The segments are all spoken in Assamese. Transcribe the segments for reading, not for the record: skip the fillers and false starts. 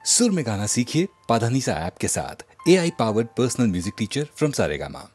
सुर में गाना सीखिए पाधानीसा ऐप के साथ। AI powered personal music teacher from Saregama.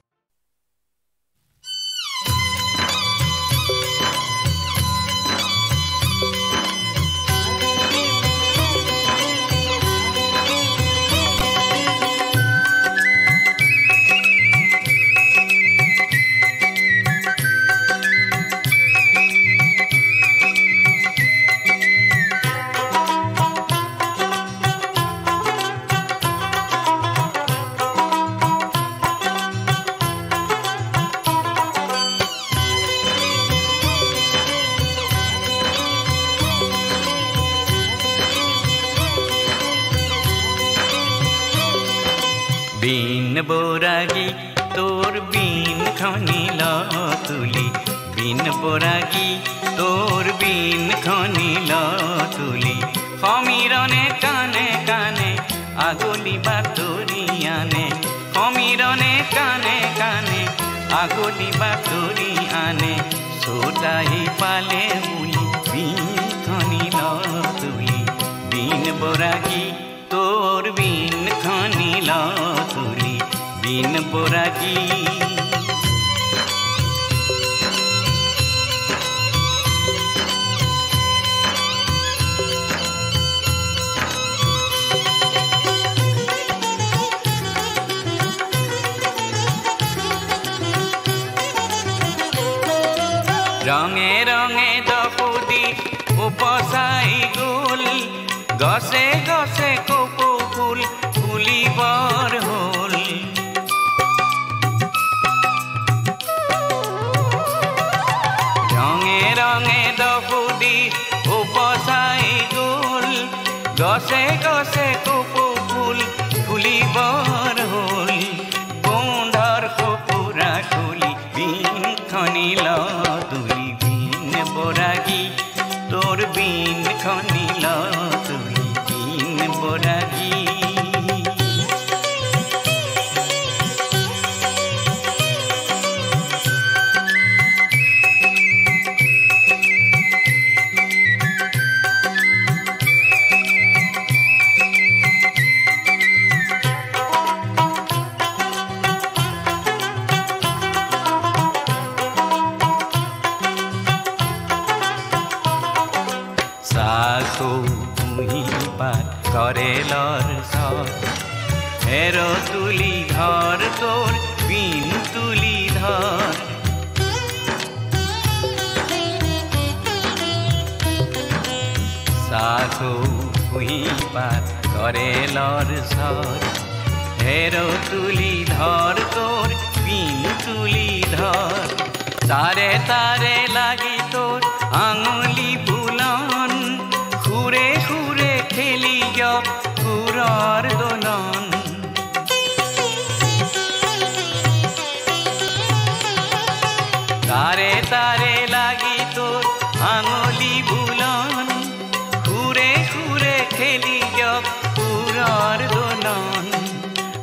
बीन बोरागी तोर बीन खनिल तुली, बीन बोरागी तोर बीन खनिल तुली। खमीरने काने काने आगोली बातोरी आने, खमीरने काने काने आगोली बातोरी आने। सोदाही पाले मुली बीन खनिल तुली, बीन बोरागी तोर बीन खनिल तुली, बीन बोरागी। रंगे रंगे दपुदी उपसाई गुल, गसे गसे कोपो फुल ফুলি বৰ হল। ৰঙে ৰঙে দপুদি উপচাই গল, গছে গছে কপৌ ফুল ফুলি বৰ হল। গোন্ধৰ কপুৰা খুলি বিন খনিল তুলি, বিন বৰাগী তোৰ বিন খনিল তুলি, বিন বৰাগী। করেলর সর হেরো তুলি ধর তোর বিন তুলি ধর। সাধু হুই পাত করেলর সর হেরো তুলি ধর তোর বিন তুলি ধর। তারে তারে লাগি তোর আঙুলি বুলন, খুরে খুরে খেলি খুরার দোলন। তারে তারে লাগি তোর আঙুলি বুলন, খুরে খুরে খেলি খুরার দোলন।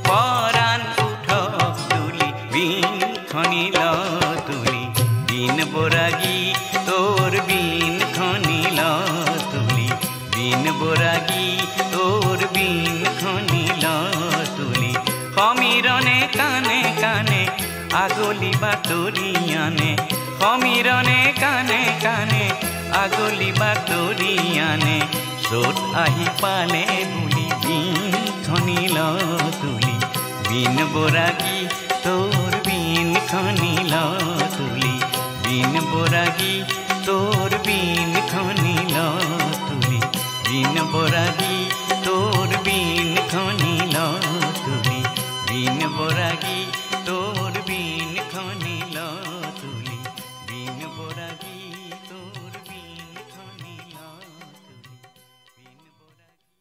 পরাণ উঠক তুলি বিন খনিল তুলি, বিন বরাগী তোর বিন খনিল তুলি, বিন বরাগী তোর বিন খনিল তুলি। খমিরনে কানে কানে আগলি বাতরি আনে, খমিরনে কানে কানে আগলি বাতরি আনে। সোত আহি পালে বুলি বিন খনিল তুলি, বিন বরাগী তোর বিন খনিল তুলি, বিন বরাগী তোর বিন খনিল তুলি, বিন বরাগী তোর বিন খনিল তুলি, বিন বরাগী তোর বিন খনিল তুলি, বিন বরাগী তোর বিন খনিল তুলি, বিন বরাগী।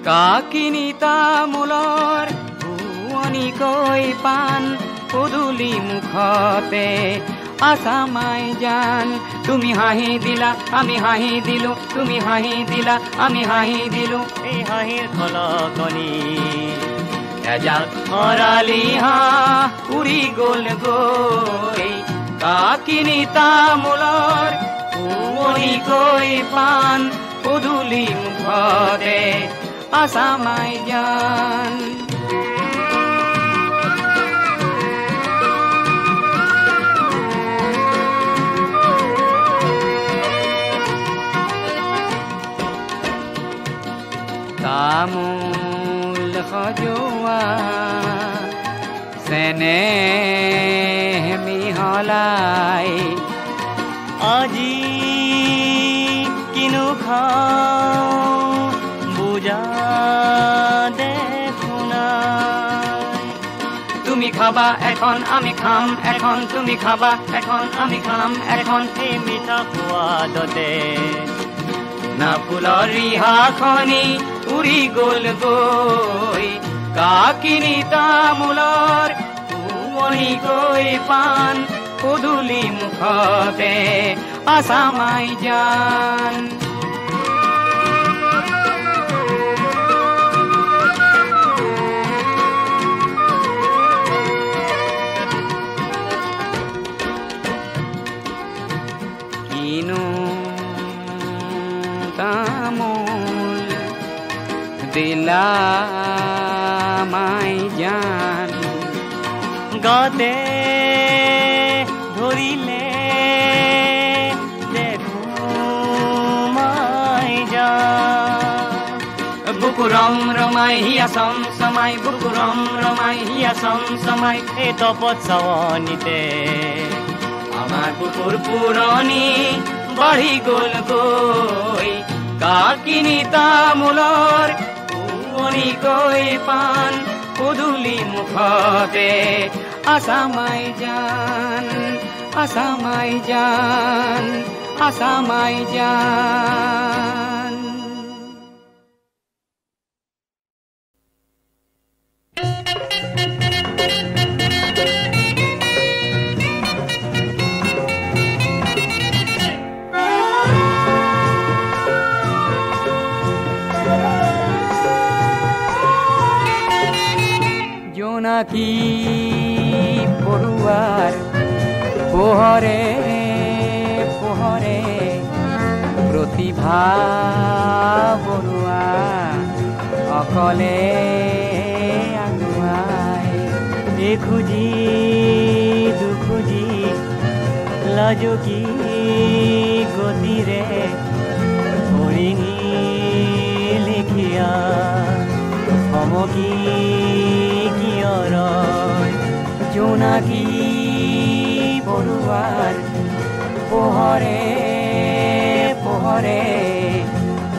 কাকিনি তামোলৰ ভুৱনিকৈ পাণ পদূলি মুখতে আছামাই জান তুমি হাঁহি দিলা আমি হাঁহি দিলো তুমি হাঁহি দিলা আমি হাঁহি দিলো এই হাঁহিৰ খলকনি এজাক হৰালি হাঁহ উৰি গ'ল গৈ কাকিনি তামোলৰ ভুৱনিকৈ পাণ পদূলি মুখতে আছামাই জান তামোল সজোৱা চেনেহ মিহলাই আজি কিনো খাওঁ বুজা দেখোনাই তুমি খাবা এখন আমি খাম এখন তুমি খাবা এখন আমি খাম এখন এই মিঠা সোৱাদতে না ফুলৰ ৰিহাখনি উৰি গ'ল গৈ কাকিনি তামোলৰ ভুৱনিকৈ পাণ পদূলি মুখতে আছামাই জান কিনো তামোল দিলা মাই জান গাতে ধৰিলে দেখো মাই জান বুকু ৰম ৰমাই হিয়া চম চমাই বুকু ৰম ৰমাই হিয়া চম চমাই এই তপত চাৱনিতে আমাৰ বুকুৰ পুৰণি বাঢ়ি গ'ল গৈ কাকিনি তামোলৰ ভুৱনিকৈ পাণ পদূলি মুখতে আছামাই জান আছামাই জান আছামাই জান জোনাকী পৰুৱাৰ পোহৰে পোহৰে প্ৰতিভা বৰুৱা অকলে আগুৱাই এখুজি দুখুজি লাজুকী গতিৰে হৰিণী লেখিয়া সমকী জোনাকী পৰুৱাৰ পোহৰে পোহৰে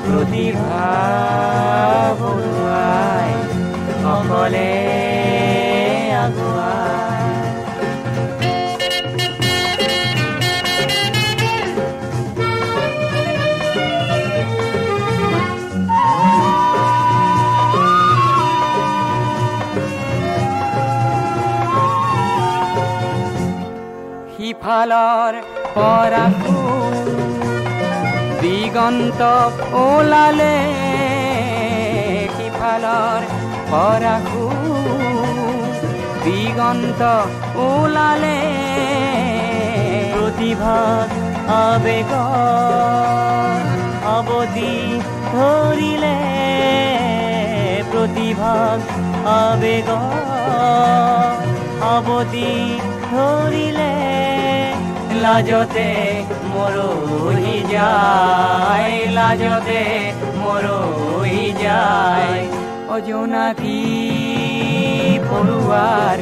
প্ৰতিভা বৰুৱাই অকলে আগুৱাই সিফালৰ পৰা দিগন্ত ওলালে সিফালৰ পৰা দিগন্ত ওলালে প্ৰতিভা আবেগ অৱধি ধৰিলে প্ৰতিভা আবেগ অৱধি ধৰিলে লাজতে মৰহি যায় লাজতে মৰহি যায় অজোনাকী পৰুৱাৰ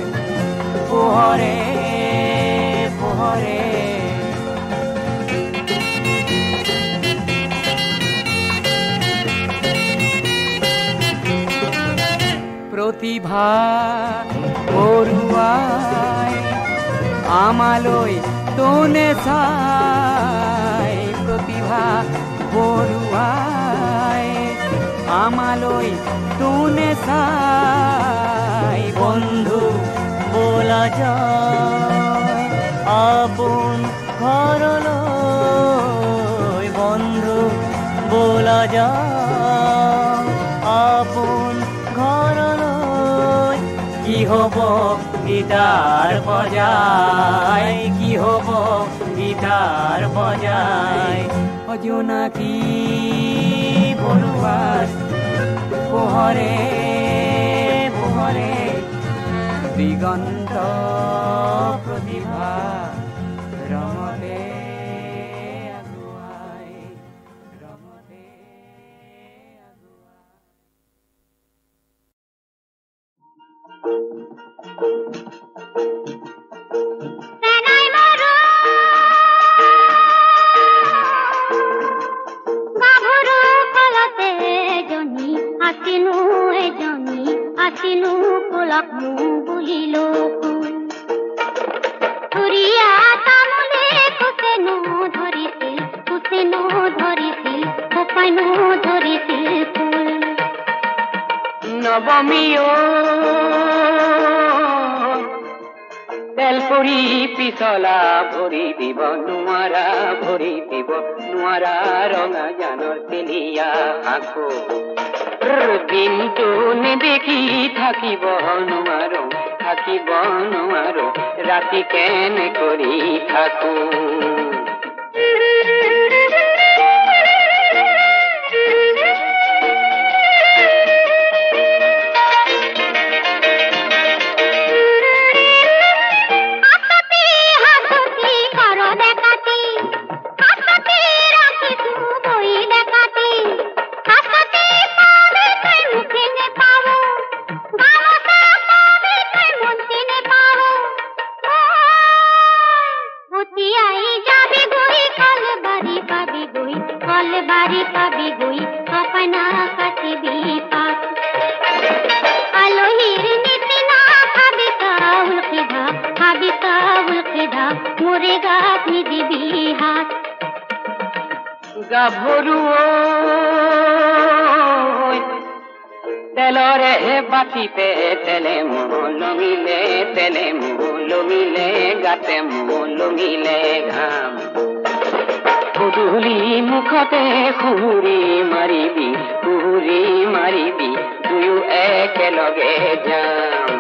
পোহৰে পোহৰে প্ৰতিভা বৰুৱাই আমালৈ তোনে চাই প্ৰতিভা বৰুৱাই আমালৈ আমালৈ তোনে চাই বন্ধু বোলা যায় আপোন ঘৰলৈ বন্ধু বোলা যায় আপোন ঘৰলৈ কি হ'ব গীটাৰ বজাই কি হ'ব গীটাৰ বজাই অজনাকী বৰুৱাৰ পোহৰে পোহৰে দিগন্ত প্ৰতিভা ৰঙতে আগুৱাই ৰঙতে আছিনো কোলাক বুলিলো ধুৰিয়া তামোলে কুচেনো ধৰিছিল কপাইনো ধৰিছিল ফুল নৱমীও তেলপুৰি পিছলা ভৰি দিব নোৱাৰা ৰঙা জানৰ তেলিয়া আকৌ দিনটো নেদেখি থাকিব নোৱাৰো ৰাতি কেনে কৰি থাকো গাভৰুও তেলৰে বাতিতে তেলে লমিলে গাতে লমিলে ঘাম গধূলি মুখতে সুৰি মাৰিবি দুয়ো একেলগে যাম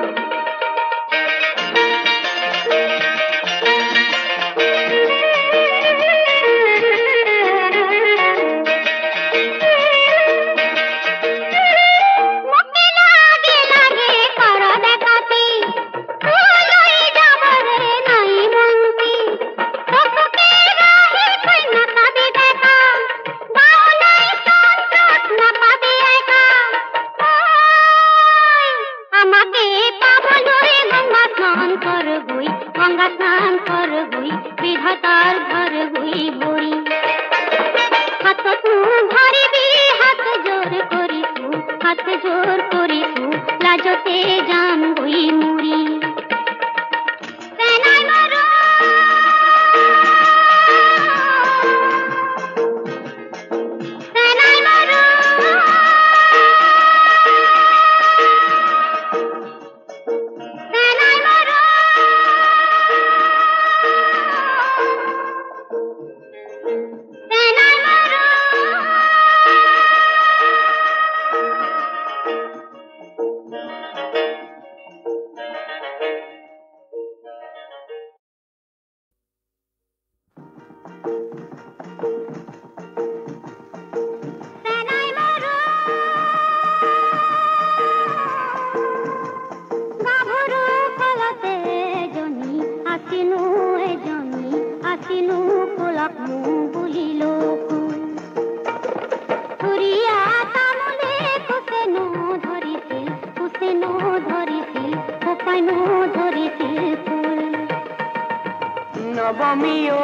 নৱমীও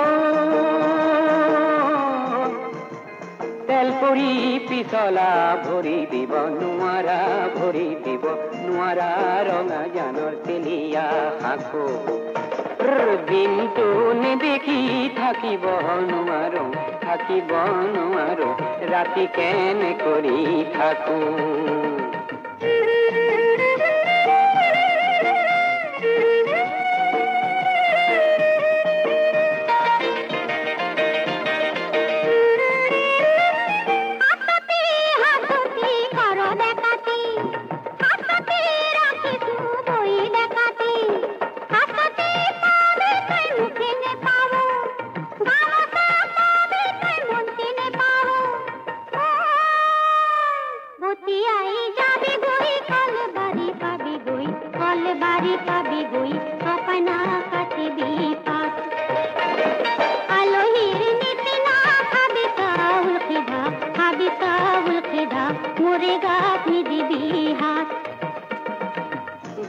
তেলপুৰি পিছলা ভৰি দিব নোৱাৰা ৰঙা জানৰ তেলিয়া সাঁকো দিনটো নেদেখি থাকিব নোৱাৰো থাকিব নোৱাৰো ৰাতি কেনে কৰি থাকো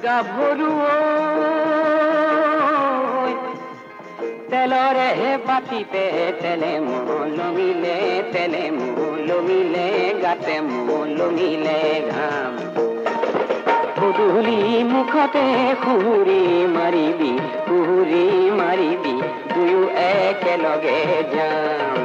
গাভৰু তেলৰে বাতিতে তেলে মলমিলে গাতে মলমিলে ঘাম গধূলি মুখতে খুহুৰি মাৰিবি দুয়ো একেলগে যাম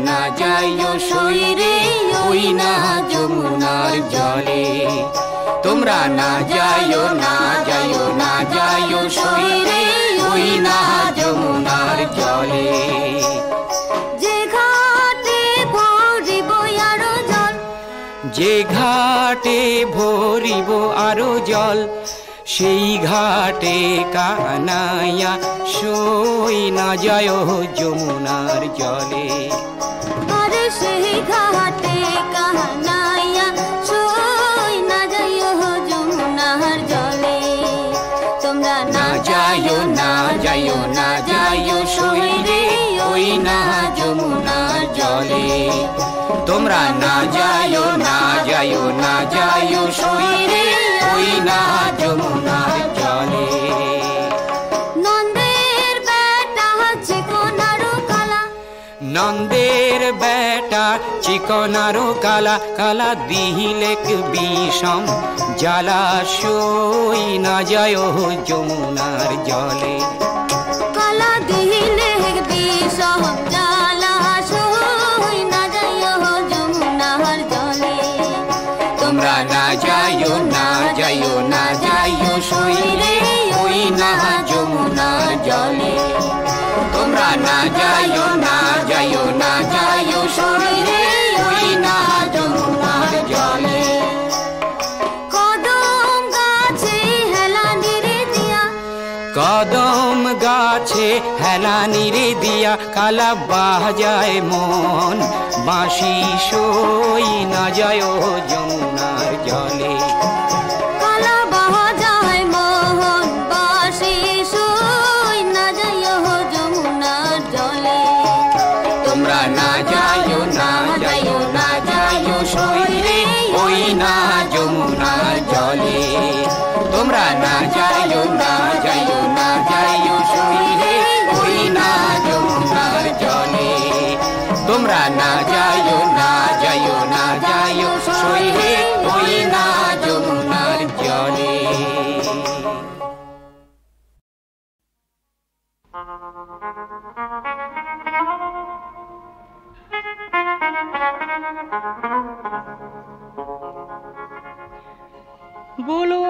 না যাইও সইরে ওই না যমুনার জলে তোমরা না যাইও সইরে ওই না যমুনার জলে যে ঘাটে ভরিব আরো জল সেই ঘাটে কানাইয়া সই না যায় যমুনার জলে আরে সেই ঘাটে কানাইয়া সই না যায় যমুনার জলে তোমরা না যাইও সই রে ওই না যমুনার জলে তোমরা না যাইও সই রে ওই না যমুনার জলে নন্দের বেটা চিকনারো কালা কালা দিহিলেক বিষম জ্বালা সই না যায় যমুনার জলে কালা দিহিলেক বিষম জ্বালা সই না যায় যমুনার জলে তোমরা না যাইও সই রে ওই না যমুনার জলে তোমরা না যাইও সই রে ওই না যমুনার জলে কদম গাছে হেলা নিরে দিয়া কদম গাছে হেলানির দিয়া কালা বাজায় মন বাঁশি সই না যায় যমুনার জলে কালা বাজায় মন বাঁশি সই না যায় যমুনার জলে তোমরা না যায়ো না যায়ো না যায়ো সই রে ওই না যমুনার জলে তোমরা না যায়ো না যায়ো না যায়ো সই রে ওই না যমুনার জলে তোমরা না যায়ো না যায়ো না যায়ো সই রে ওই না যমুনার জলে বলো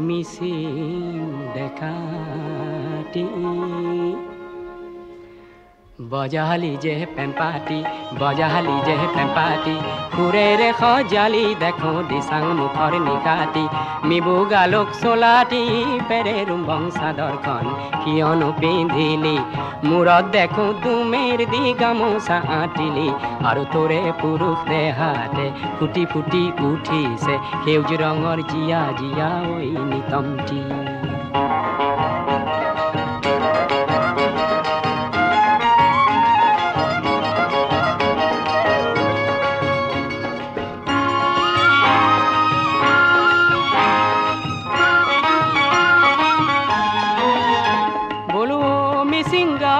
মিসিং দেখাটি বজালি যে পেম্পাটি বজালি যে পেম্পাটি ফুরে রে খজালি দেখো দিশাং মুখর নিকাটি মিবু গালোক সোলাটি পেরে রুম্বং সাদরখন কিয়নো পিন্ধিলি মুরত দেখো তুমের দি গামোচা আঁটিলি আৰু তোৰে পুৰুষ দেহাতে ফুটি ফুটি উঠিছে সেউজ ৰঙৰ জিয়া জিয়া ঐ নিতমটি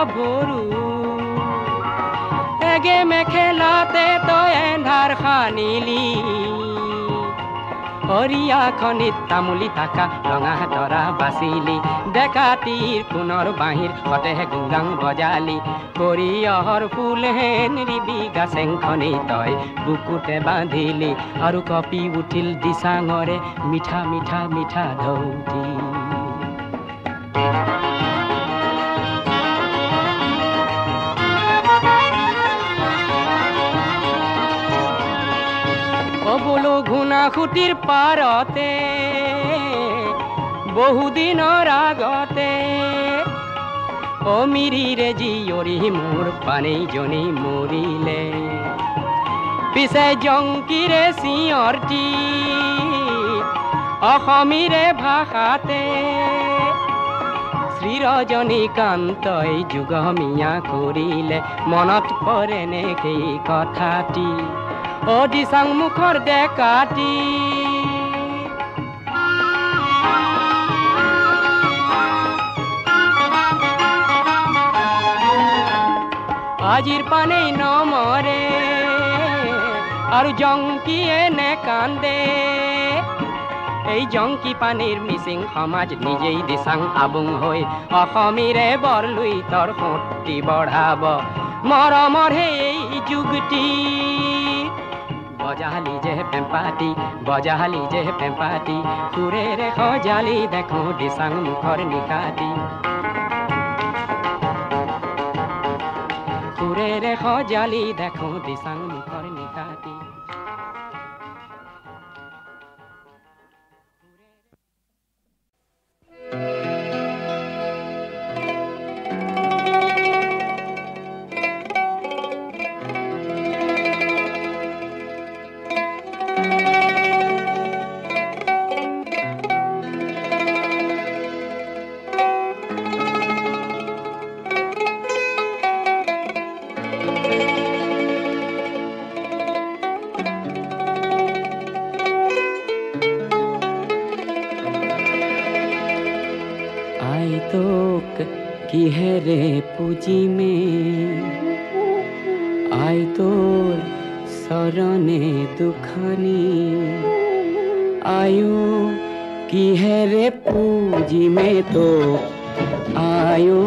ভৰু এগে মেখেলাতে তই এন্ধাৰ খানিলি হৰিয়া খনিত তামুলি থাকা ৰঙা তৰা বাচিলি ডেকাটিৰ পুনৰ বাঁহীৰ সতেহে গুংগাং বজালি সৰিয়হৰ ফুল হেন ৰিবি গাছেংখনি তই বুকুতে বান্ধিলি আৰু কপি উঠিল দিচাঙৰে মিঠা মিঠা মিঠা ধৌতি বলো ঘুনা খুটিৰ পাৰতে বহুদিনৰ আগতে অমিৰিৰে জীয়ৰী মোৰ পানেইজনী মৰিলে পিছে জংকিৰে চিঞৰটি অসমীৰে ভাষাতে শ্ৰী ৰজনীকান্তই যুগমীয়া কৰিলে মনত পৰেনে সেই কথাটি ও দিশাং মুখৰ ডেকাটি আজিৰ পানেই নমৰে আৰু জংকিয়ে নেকান্দে এই জংকি পানীৰ মিচিং সমাজ নিজেই দিশাং আবুং হৈ অসমীৰে বৰলুই তৰ সতি বঢ়াব মৰমৰ সেই যুগটি বজালি যে পেম্পাটি বজালি যে পেম্পাটি সুৰে ৰে খজালি দেখো দিশাং মুখৰ নিকাটি সুৰে ৰে খজালি দেখো দিশাং মুখৰ নিকাটি কিহেৰে পুজিমে আই তোৰ চৰণে দুখানি আয়ো কিহেৰে পুজিমে তোক আয়ো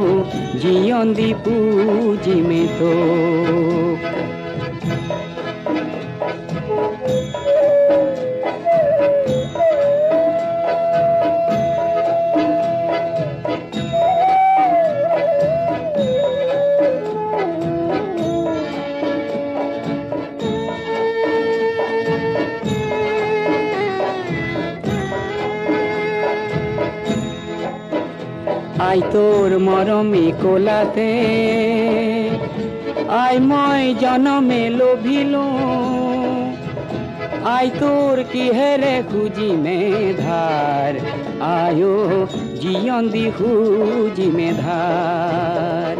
জীয়ন্দি পুজিমে তোক আই তোৰ মৰমী কোলাতে আই মই জনমে লোভিলো আই তোৰ কিহেৰে খুজিমে ধাৰ আয়ো জীয়ন্দি খুজিমে ধাৰ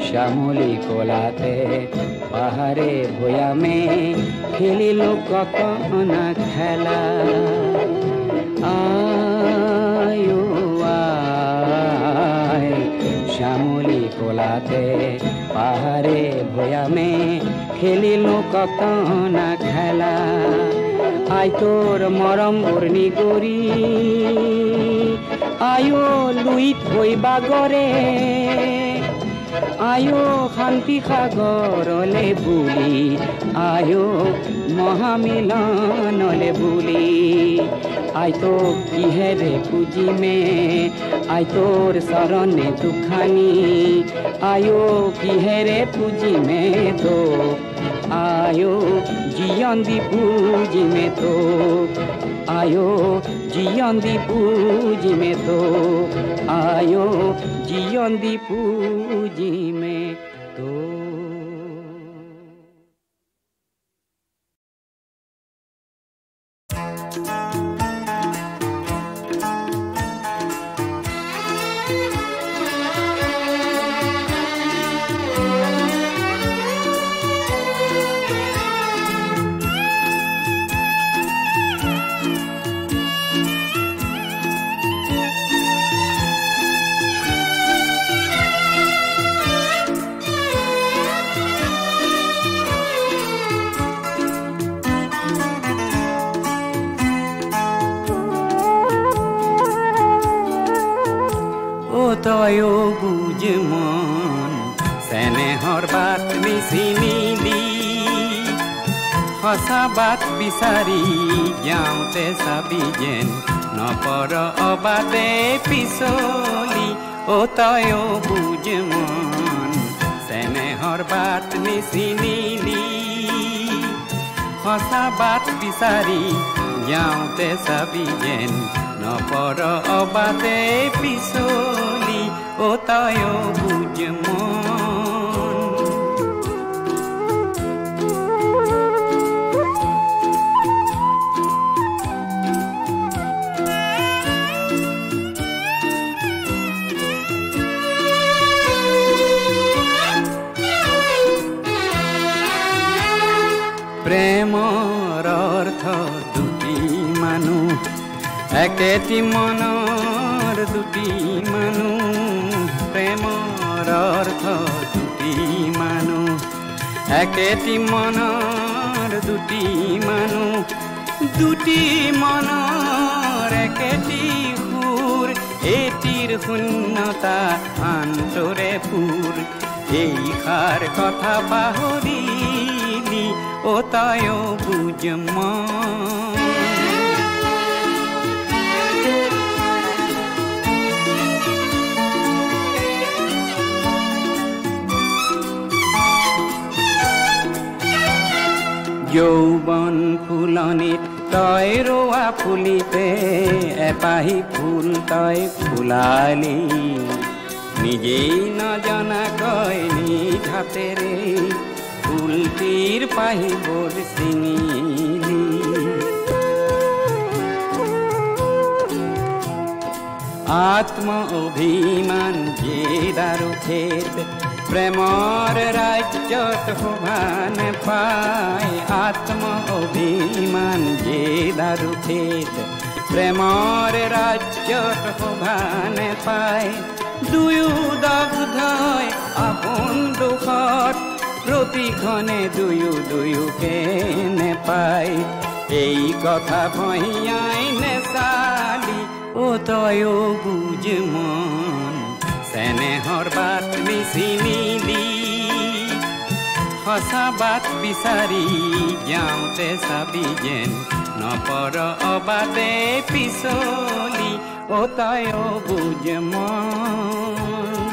শ্যামলী কোলাতে পাহাড়ে ভয়ামে খেলিল কত না খেলা আয়ো আয় শ্যামলী কোলাতে পাহাড়ে ভয়ামে খেলিল কত না খেলা আই তোর মৰম উৰ্ণি কৰি আয়ো লুইত হৈ বাগৰে আয়ো শান্তি সাগৰলে বুলি আয়ো মহামিলনলে বুলি আই তোক কিহেৰে পুজিমে আই তোৰ চৰণে দুখানি আয়ো কিহেৰে পুজিমে তোক আয়ো জীয়ন্দি পুজিমে তোক আয়ো জীয়ন্দি পুজিমে তোক আয়ো জীয়ন্দি পুজিমে তোক তয়ো বুজ মন চেনেহৰ বাট নিচিনিলি সঁচা বাট বিচাৰি যাওঁতে চাবি যেন নপৰ অবাদে পিছলি তয়ো বুজ মন চেনেহৰ বাট নিচিনিলি সঁচা বাট বিচাৰি যাওঁতে চাবি যেন নপৰ অবাদে পিছলি তয়ো বুজ প্ৰেমৰ অৰ্থ দুটি মানুহ একেটি মনৰ দুটি মানুহ প্ৰেমৰ অৰ্থ দুটি মানুহ একেটি মনৰ দুটি মানুহ দুটি মনৰ একেটি সুৰ এটিৰ শূন্যতা আন্তৰে পুৰ এই সাৰ কথা পাহৰিলি তয়ো বুজ মন যৌবন ফুলনিত তই ৰোৱা ফুলিতে এপাহি ফুল তই ফুলালি নিজেই নজনাকৈ নিজ হাতেৰে ফুলটিৰ পাহিবোৰ ছিঙিলি আত্ম অভিমান জেদাৰু খেত প্ৰেমৰ ৰাজ্যত শোভা নেপায় আত্ম অভিমান জেদাৰু খেত প্ৰেমৰ ৰাজ্যত শোভা নেপায় দুয়ো দগ্ধই আপোন দুখত প্ৰতিক্ষণে দুয়োকে নেপায় এই কথা ভয়াই নেচালি তয়ো বুজ মন চেনেহ প্ৰেমৰ বাট নিচিনিলি সঁচা বাট বিচাৰি যাওঁতে চাবি যেন নপৰ অবাদে পিছলি অ তাই অবুজ মন